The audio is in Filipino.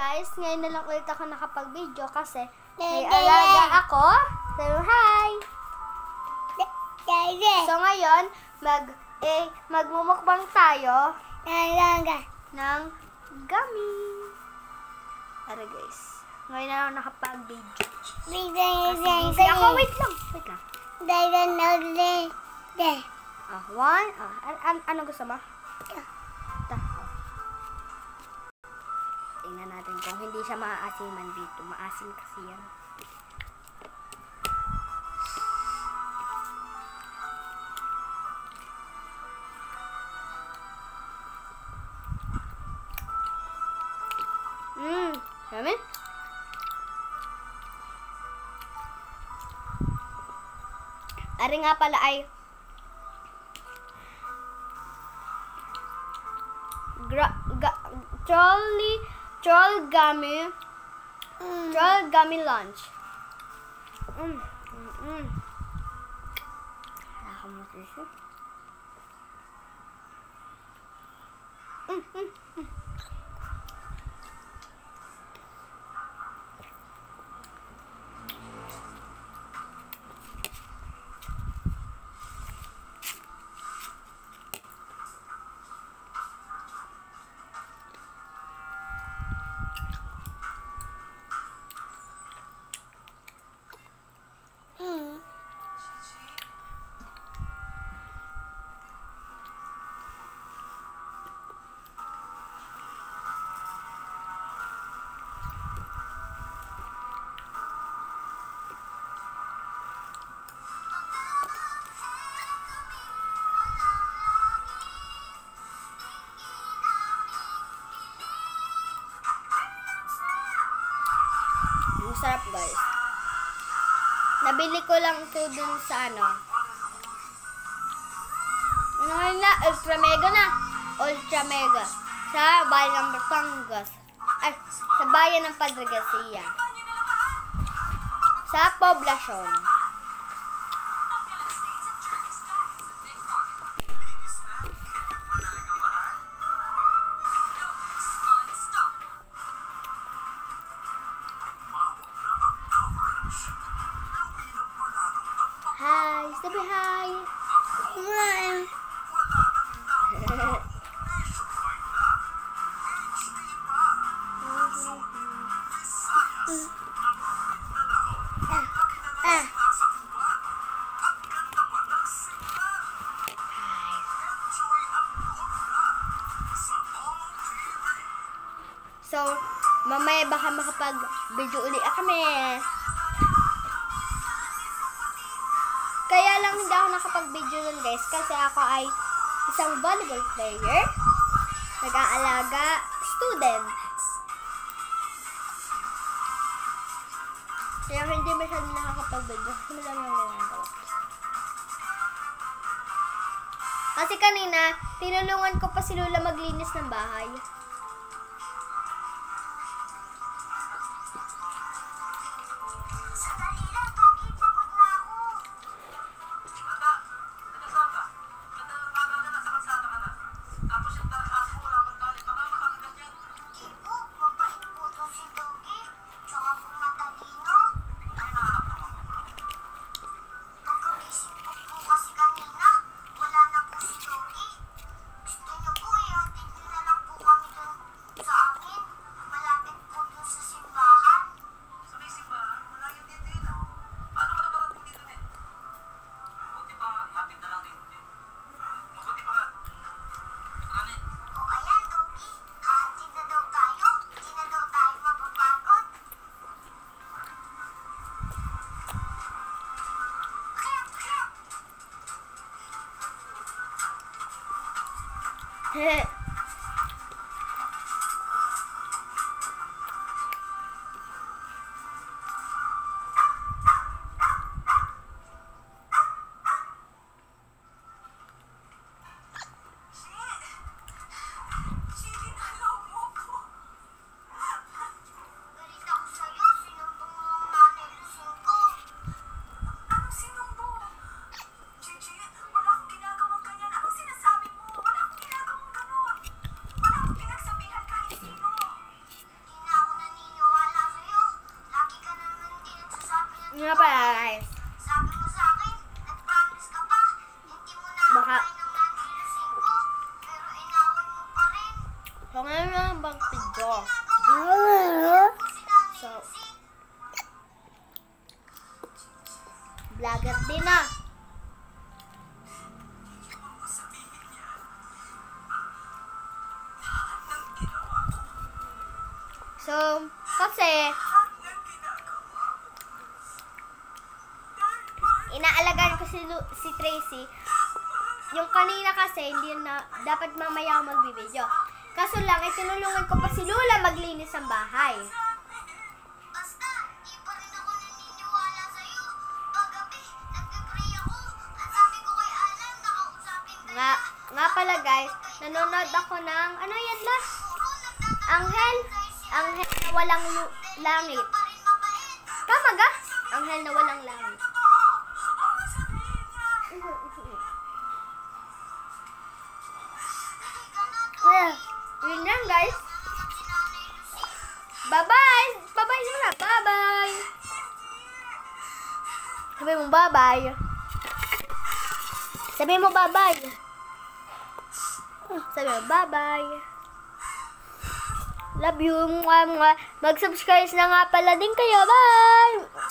Guys, ngayon na lang ulit ako nakapag-video kasi may alaga ako. So, hi! So, ngayon, magmumukbang tayo ng gummy. Tara guys, ngayon na lang nakapag-video. Kasi ako, wait lang. One. Ano gusto mo? Tingnan natin kung hindi siya maaasiman dito. Maasim kasi yan. Yummy? Ari nga pala ay Troll gummy lunch. Nakamutisip. Sarap guys. Nabili ko lang ito dun sa ano na, Ultra Mega sa bayan ng Batangas. Ay, sa bayan ng Padre Garcia. Sa poblasyon. Hi, sabi hi. Hi. So, mamaya baka makapag-video ulit kami. Kaya lang hindi ako nakapag-video nun guys kasi ako ay isang volleyball player, nag-aalaga, student. Kaya hindi masyado nakakapag-video kasi madami yung ginagawa. Kasi kanina, tinulungan ko pa si Lola maglinis ng bahay. So, vlogger din ah. So, kasi, inaalagaan ko si Tracy. Yung kanina kasi, hindi na, dapat mamaya ako magbibideo. Kaso lang, tinulungan ko pa si Lula maglinis ng bahay. Basta, di pa rin ako naniniwala sa'yo. Paggabi, nagpipray ako. At sabi ko kay Alan, nakausapin ka. Nga pala guys, nanonood ako ng, ano yan la? Anghel na walang langit. Pa rin mabait. Tama ga? Anghel na walang langit. Well, yun lang guys. Bye-bye! Bye-bye muna! Bye-bye! Sabi mo bye-bye. Sabi mo bye-bye. Sabi mo bye-bye. Love you. Mag-subscribe na nga pala din kayo. Bye!